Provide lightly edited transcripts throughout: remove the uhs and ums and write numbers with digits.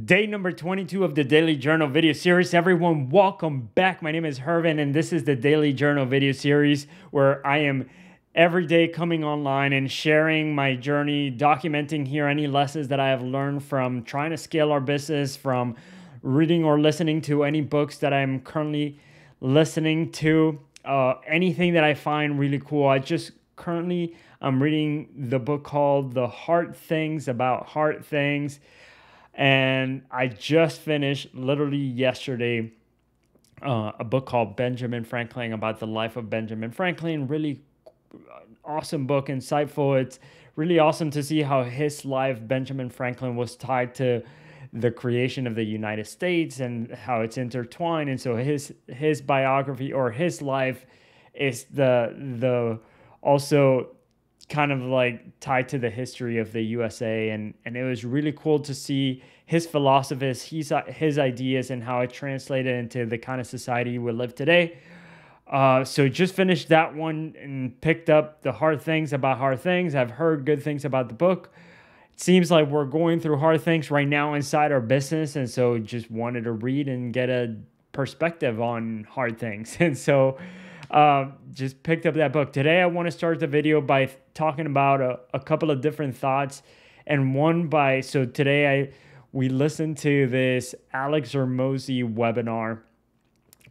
Day number 22 of the Daily Journal video series. Everyone, welcome back. My name is Hervin, and this is the Daily Journal video series where I am every day coming online and sharing my journey, documenting here any lessons that I have learned from trying to scale our business, from reading or listening to any books that I'm currently listening to, anything that I find really cool. I'm reading the book called The Hard Things About Hard Things. And I just finished literally yesterday a book called Benjamin Franklin, about the life of Benjamin Franklin. Really awesome book, insightful. It's really awesome to see how his life, Benjamin Franklin, was tied to the creation of the United States and how it's intertwined. And so his biography, or his life, is the also kind of like tied to the history of the USA, and it was really cool to see his philosophies, his ideas, and how it translated into the kind of society we live today. So just finished that one and picked up The Hard Things About Hard Things. I've heard good things about the book. It seems like we're going through hard things right now inside our business, and so just wanted to read and get a perspective on hard things. And so just picked up that book. Today I want to start the video by talking about a couple of different thoughts, and so today we listened to this Alex Hormozi webinar,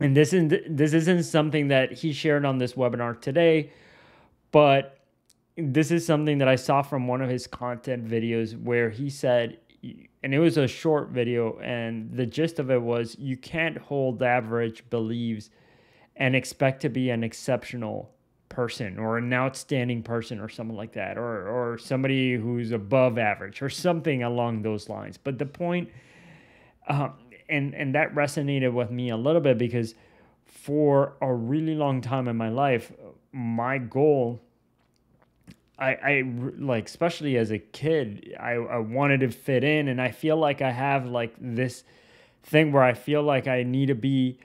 and this isn't something that he shared on this webinar today, but this is something that I saw from one of his content videos where he said, and it was a short video, and the gist of it was, you can't hold average beliefs and expect to be an exceptional person or an outstanding person or something like that, or somebody who's above average or something along those lines. But the point, and that resonated with me a little bit, because for a really long time in my life, my goal, I like, especially as a kid, I wanted to fit in, and I feel like I have like this thing where I feel like I need to be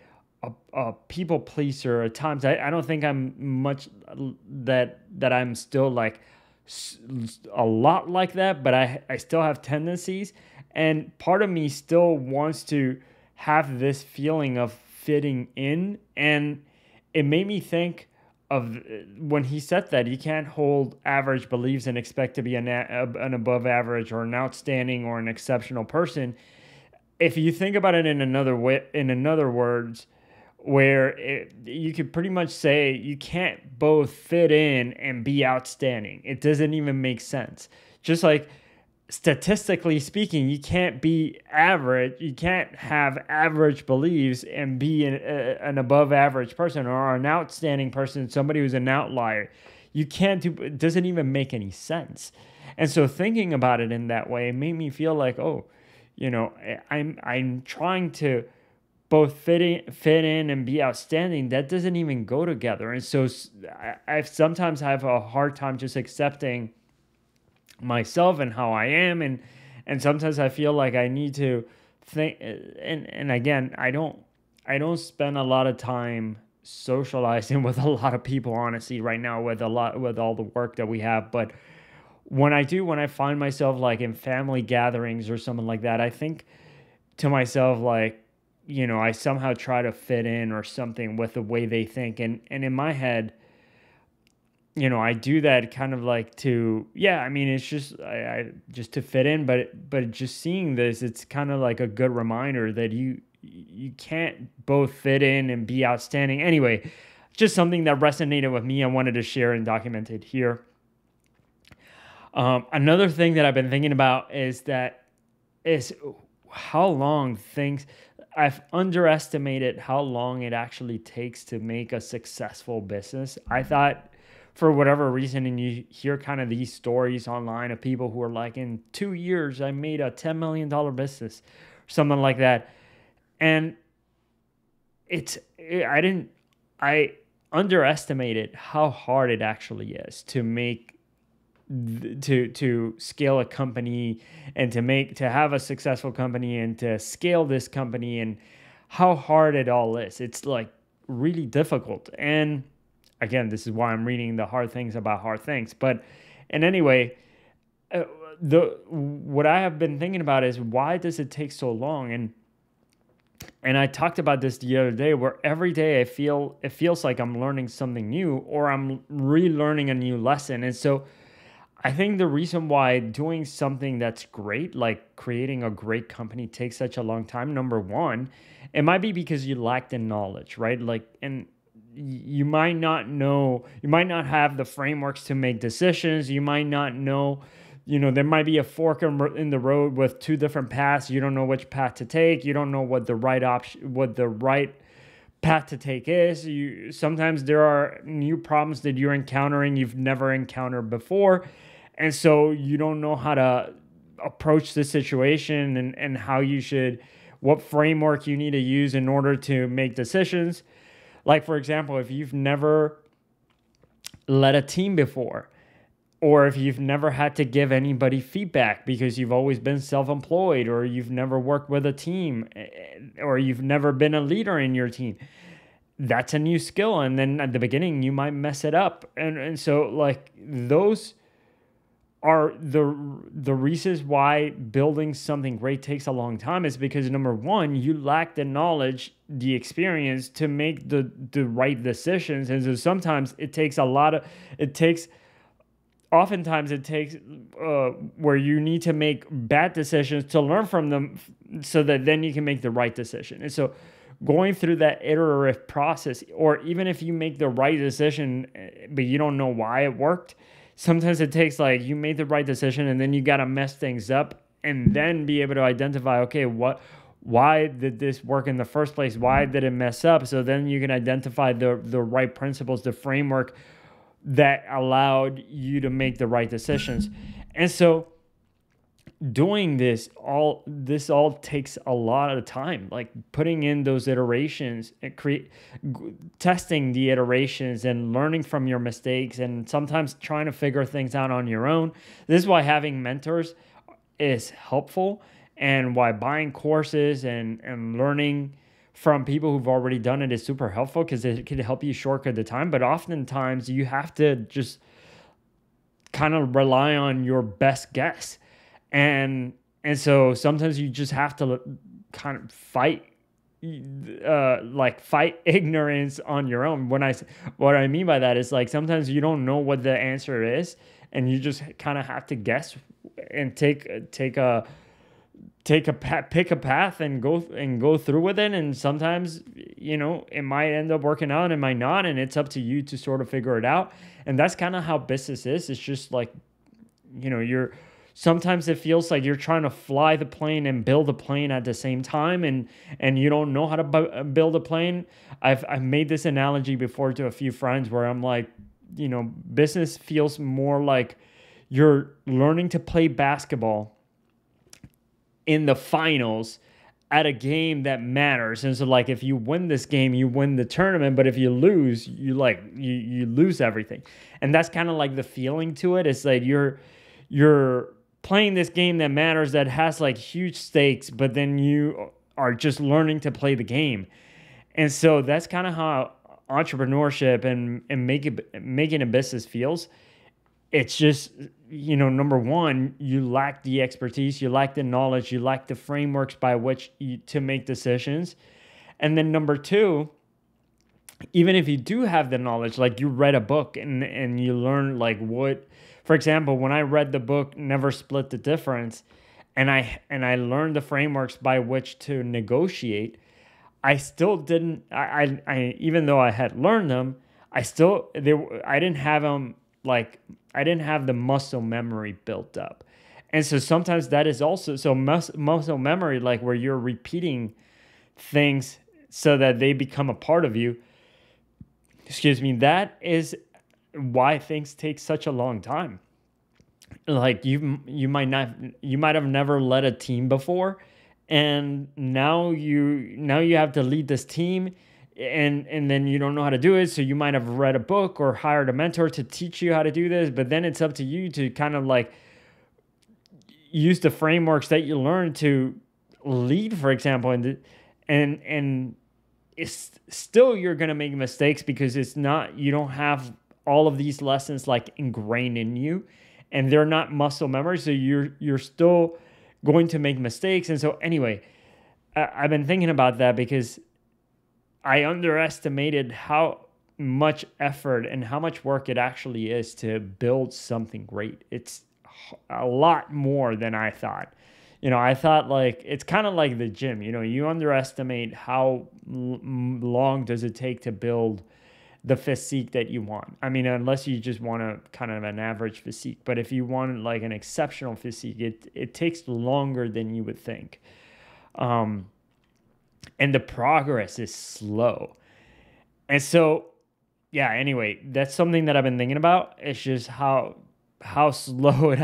a people pleaser at times. I don't think I'm much that I'm still like a lot like that, but I still have tendencies, and part of me still wants to have this feeling of fitting in. And it made me think of when he said that you can't hold average beliefs and expect to be an above average or an outstanding or an exceptional person. If you think about it in another way, in another words, where you could pretty much say you can't both fit in and be outstanding. It doesn't even make sense. Just like statistically speaking, you can't be average. You can't have average beliefs and be an above average person, or an outstanding person, somebody who's an outlier. You can't do. It doesn't even make any sense. And so thinking about it in that way, it made me feel like, oh, I'm trying to both fit in and be outstanding. That doesn't even go together. And so I sometimes have a hard time just accepting myself and how I am, and sometimes I feel like I need to think. And again, I don't spend a lot of time socializing with a lot of people, honestly, right now, with all the work that we have. But when I find myself like in family gatherings or something like that, I think to myself, like, I somehow try to fit in or something with the way they think. And in my head, I do that kind of like it's just, I just to fit in, but just seeing this, it's kind of like a good reminder that you can't both fit in and be outstanding. Anyway, just something that resonated with me. I wanted to share and document it here. Another thing that I've been thinking about is how long I've underestimated how long it actually takes to make a successful business. I thought, for whatever reason, and you hear kind of these stories online of people who are like, in 2 years, I made a $10 million business, something like that. And I underestimated how hard it actually is to make, to scale a company, and to have a successful company, and to scale this company, and how hard it all is. It's like really difficult. And again, this is why I'm reading The Hard Things About Hard Things. But, and anyway, the what I have been thinking about is, why does it take so long? And I talked about this the other day, where every day it feels like I'm learning something new, or I'm relearning a new lesson. And so I think the reason why doing something that's great, like creating a great company, takes such a long time, number one, it might be because you lack the knowledge, right? Like, and you might not know, you might not have the frameworks to make decisions. You might not know, there might be a fork in the road with two different paths. You don't know which path to take. You don't know what the right option, what the right path to take is. Sometimes there are new problems that you're encountering you've never encountered before, and so you don't know how to approach the situation, and how you should, what framework you need to use in order to make decisions. Like, for example, if you've never led a team before, or if you've never had to give anybody feedback because you've always been self-employed, or you've never worked with a team, or you've never been a leader in your team, that's a new skill. And then at the beginning, you might mess it up. And so, like, those are the reasons why building something great takes a long time, is because, number one, you lack the knowledge, the experience to make the right decisions. And so sometimes oftentimes it takes where you need to make bad decisions to learn from them, so that then you can make the right decision. And so going through that iterative process, or even if you make the right decision but you don't know why it worked, sometimes it takes, like, you made the right decision and then you got to mess things up, and then be able to identify, okay, why did this work in the first place? Why did it mess up? So then you can identify the right principles, the framework that allowed you to make the right decisions. And so doing this all takes a lot of time, like putting in those iterations and testing the iterations and learning from your mistakes, and sometimes trying to figure things out on your own. This is why having mentors is helpful, and why buying courses and learning from people who've already done it is super helpful, because it can help you shortcut the time. But oftentimes you have to just kind of rely on your best guess. And so sometimes you just have to kind of fight ignorance on your own. What I mean by that is, like, sometimes you don't know what the answer is, and you just kind of have to guess and pick a path and go through with it. And sometimes, it might end up working out, it might not, and it's up to you to sort of figure it out. And that's kind of how business is. It's just like, sometimes it feels like you're trying to fly the plane and build a plane at the same time, and you don't know how to build a plane. I've made this analogy before to a few friends, where I'm like, business feels more like you're learning to play basketball in the finals at a game that matters. And so, like, if you win this game, you win the tournament, but if you lose, you lose everything. And that's kind of like the feeling to it. It's like you're playing this game that matters, that has like huge stakes, but then you are just learning to play the game. And so that's kind of how entrepreneurship and making a business feels. It's just, number one, you lack the expertise, you lack the knowledge, you lack the frameworks by which to make decisions. And then number two, even if you do have the knowledge, like you read a book and you learn like what, for example, when I read the book Never Split the Difference, and I learned the frameworks by which to negotiate, I still didn't, I even though I had learned them, I didn't have them, like, I didn't have the muscle memory built up. And so sometimes that is also, so muscle memory, like where you're repeating things so that they become a part of you, that is why things take such a long time. Like you might have never led a team before, and now you have to lead this team, and then you don't know how to do it. So you might have read a book or hired a mentor to teach you how to do this, but then it's up to you to kind of like use the frameworks that you learned to lead, for example, and it's still, you're going to make mistakes because you don't have all of these lessons like ingrained in you. and they're not muscle memory. So you're still going to make mistakes. And so anyway, I've been thinking about that because I underestimated how much effort and how much work it actually is to build something great. It's a lot more than I thought. I thought like it's kind of like the gym. You underestimate how long does it take to build the physique that you want. I mean, unless you just want a kind of an average physique, but if you want like an exceptional physique, it takes longer than you would think. And the progress is slow. And so, yeah, anyway, that's something that I've been thinking about. It's just how slow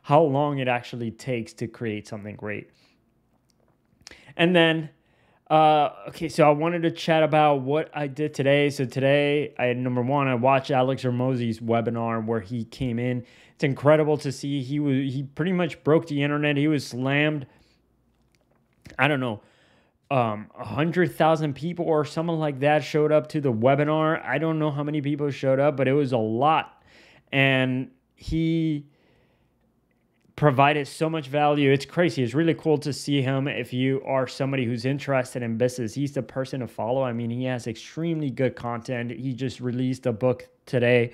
how long it actually takes to create something great. And then, okay, so I wanted to chat about what I did today. So today, number one, I watched Alex Hormozi's webinar where he came in. It's incredible to see. He pretty much broke the internet. He was slammed. I don't know. 100,000 people or something like that showed up to the webinar. I don't know how many people showed up, but it was a lot. And he provided so much value. It's crazy. It's really cool to see him. If you are somebody who's interested in business, he's the person to follow. I mean, he has extremely good content. He just released a book today.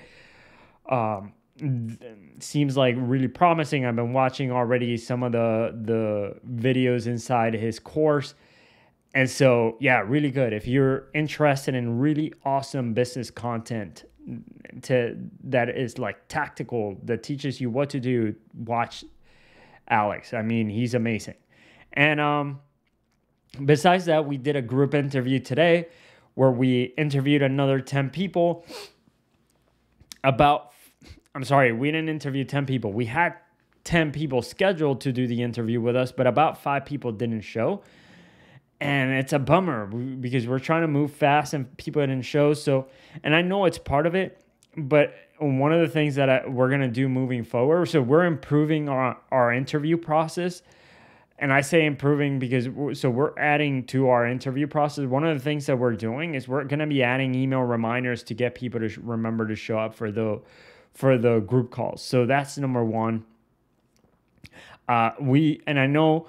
Seems like really promising. I've been watching already some of the videos inside his course. And so, yeah, really good. If you're interested in really awesome business content that is like tactical, that teaches you what to do, watch Alex. I mean, he's amazing. And besides that, we did a group interview today where we interviewed another 10 people we didn't interview 10 people. We had 10 people scheduled to do the interview with us, but about 5 people didn't show. And it's a bummer because we're trying to move fast and people didn't show. So, and I know it's part of it, but one of the things that we're going to do moving forward, so we're improving our interview process. And I say improving because we're adding to our interview process. One of the things that we're doing is we're going to be adding email reminders to get people to remember to show up for the group calls. So that's number one. And I know,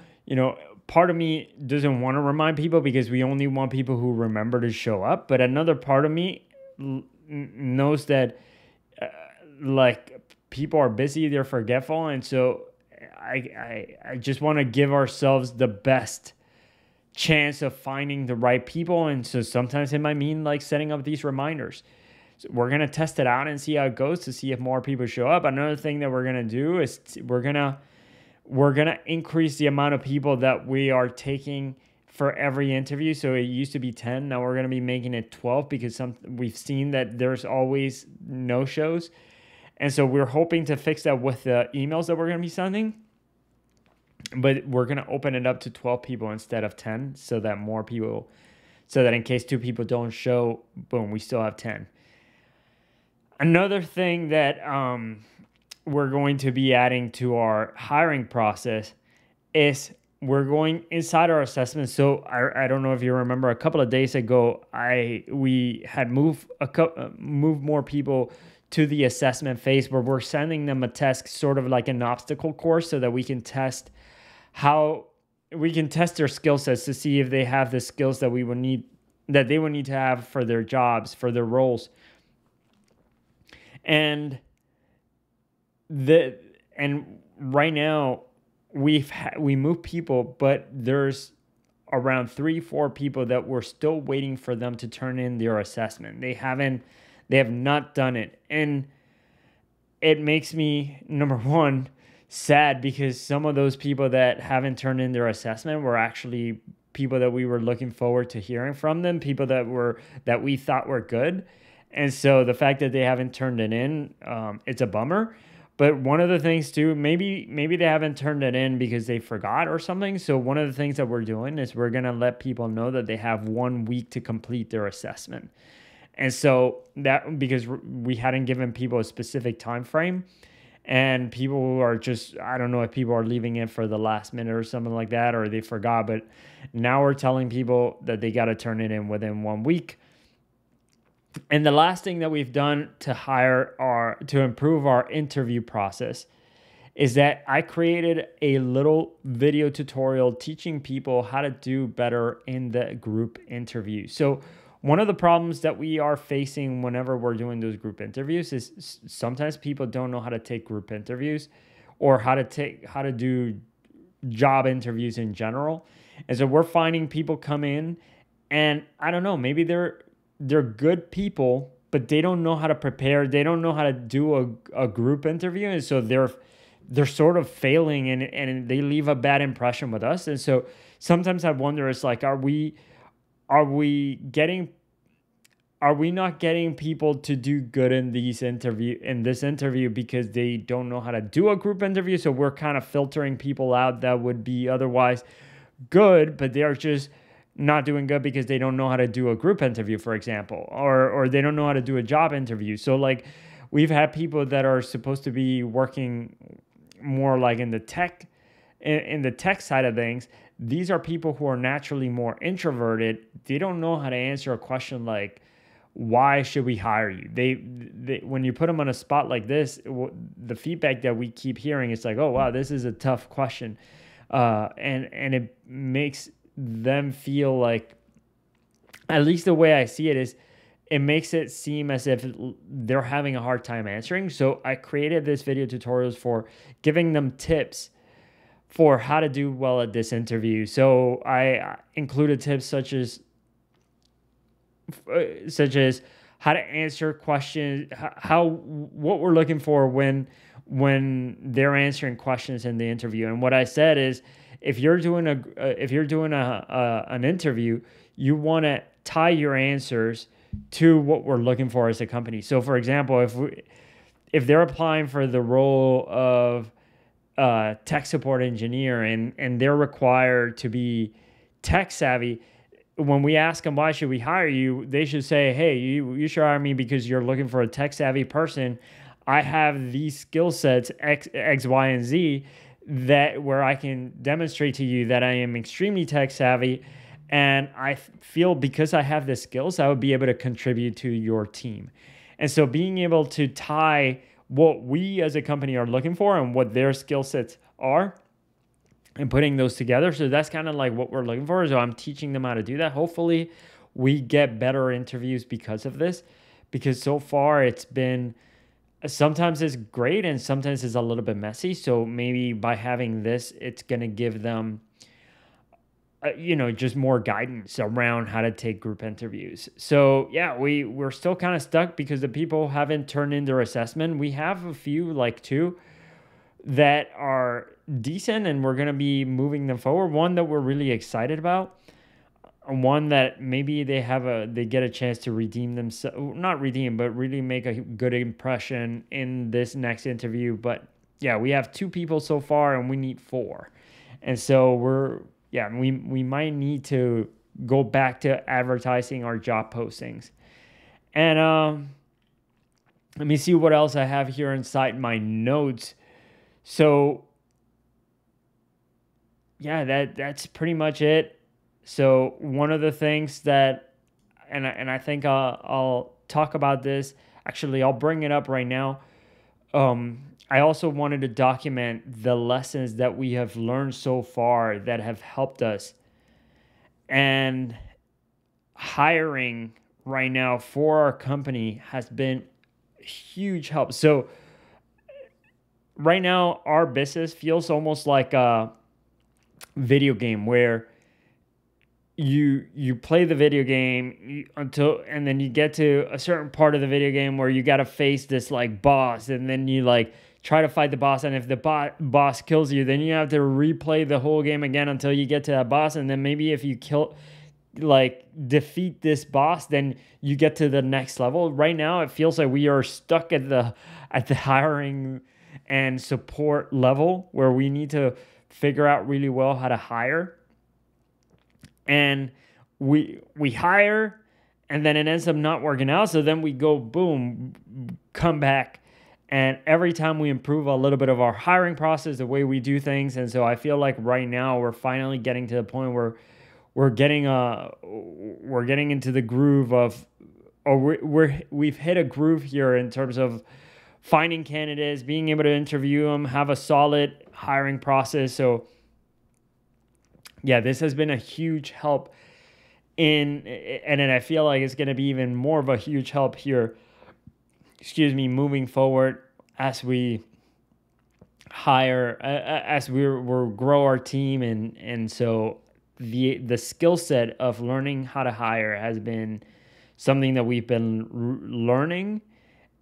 part of me doesn't want to remind people because we only want people who remember to show up. But another part of me knows that like people are busy, they're forgetful. And so I just want to give ourselves the best chance of finding the right people. And so sometimes it might mean like setting up these reminders. So we're going to test it out and see how it goes to see if more people show up. Another thing that we're going to do is we're going to increase the amount of people that we are taking for every interview. So it used to be 10. Now we're going to be making it 12 because we've seen that there's always no-shows. And so we're hoping to fix that with the emails that we're going to be sending. But we're going to open it up to 12 people instead of 10 so that in case 2 people don't show, boom, we still have 10. Another thing that we're going to be adding to our hiring process is we're going inside our assessment. So I don't know if you remember, a couple of days ago, we had moved more people to the assessment phase where we're sending them a test, sort of like an obstacle course, so that we can test their skill sets to see if they have the skills that they would need to have for their jobs, for their roles. And right now we move people, but there's around 3-4 people that we're still waiting for them to turn in their assessment. They have not done it. And it makes me, number one, sad because some of those people that haven't turned in their assessment were actually people that we were looking forward to hearing from them, people that we thought were good. And so the fact that they haven't turned it in, it's a bummer. But one of the things too, maybe they haven't turned it in because they forgot or something. So one of the things that we're doing is we're going to let people know that they have 1 week to complete their assessment. And so that, because we hadn't given people a specific time frame, and people are just, I don't know if people are leaving it for the last minute or something like that, or they forgot, but now we're telling people that they got to turn it in within 1 week. And the last thing that we've done to improve our interview process is that I created a little video tutorial teaching people how to do better in the group interview. So one of the problems that we are facing whenever we're doing those group interviews is sometimes people don't know how to take group interviews or how to do job interviews in general. And so we're finding people come in and I don't know, maybe they're good people, but they don't know how to prepare. They don't know how to do a group interview. And so they're sort of failing and they leave a bad impression with us. And so sometimes I wonder, it's like, are we not getting people to do good in this interview because they don't know how to do a group interview? So we're kind of filtering people out that would be otherwise good, but they are just not doing good because they don't know how to do a group interview, for example, or they don't know how to do a job interview. So like we've had people that are supposed to be working more like in the tech side of things. These are people who are naturally more introverted. They don't know how to answer a question like, why should we hire you? They when you put them on a spot like this, the feedback that we keep hearing is like, oh wow, this is a tough question, and it makes them feel like, at least the way I see it is, it makes it seem as if they're having a hard time answering. So I created this video tutorials for giving them tips for how to do well at this interview. So I included tips such as how to answer questions, what we're looking for when they're answering questions in the interview. And what I said is, if you're doing an interview, you want to tie your answers to what we're looking for as a company. So, for example, if they're applying for the role of tech support engineer and they're required to be tech savvy, when we ask them, why should we hire you? They should say, hey, you should hire me because you're looking for a tech savvy person. I have these skill sets, X, Y, and Z, where I can demonstrate to you that I am extremely tech savvy. And I feel because I have the skills, I would be able to contribute to your team. And so being able to tie what we as a company are looking for and what their skill sets are and putting those together. So that's kind of like what we're looking for. So I'm teaching them how to do that. Hopefully we get better interviews because of this, because so far it's been, sometimes it's great and sometimes it's a little bit messy. So maybe by having this, it's going to give them just more guidance around how to take group interviews. So yeah, we're still kind of stuck because the people haven't turned in their assessment. We have a few, like 2, that are decent and we're going to be moving them forward. One that we're really excited about, one that maybe they get a chance to redeem themselves, not redeem, but really make a good impression in this next interview. But yeah, we have 2 people so far and we need 4. And so we might need to go back to advertising our job postings. And let me see what else I have here inside my notes. So yeah, that's pretty much it. So one of the things that, and I think I'll talk about this. Actually, I'll bring it up right now. I also wanted to document the lessons that we have learned so far that have helped us. And hiring right now for our company has been huge help. So right now, our business feels almost like a video game where you play the video game and then you get to a certain part of the video game where you got to face this like boss, and then you like try to fight the boss, and if the boss kills you, then you have to replay the whole game again until you get to that boss, and then maybe if you defeat this boss, then you get to the next level. Right now it feels like we are stuck at the hiring and support level where we need to figure out really well how to hire. And we hire and then it ends up not working out. So then we go, boom, come back. And every time we improve a little bit of our hiring process, the way we do things. And so I feel like right now we're finally getting to the point where we're getting into the groove of or we've hit a groove here in terms of finding candidates, being able to interview them, have a solid hiring process. So yeah, this has been a huge help and then I feel like it's going to be even more of a huge help here, moving forward as we hire, as we're grow our team. And so the skill set of learning how to hire has been something that we've been learning.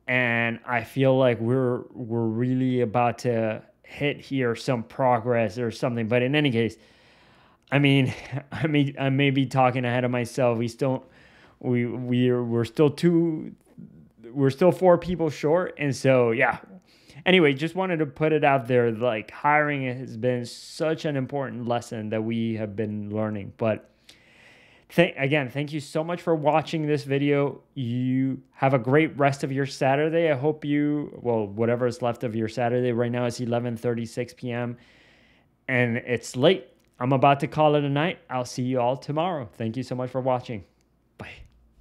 And I feel like we're really about to hit here some progress or something. But in any case, I mean, I may be talking ahead of myself. We're still 4 people short, and so yeah. Anyway, just wanted to put it out there. Like, hiring has been such an important lesson that we have been learning. But again, thank you so much for watching this video. You have a great rest of your Saturday. I hope whatever is left of your Saturday. Right now it's 11:36 p.m. and it's late. I'm about to call it a night. I'll see you all tomorrow. Thank you so much for watching.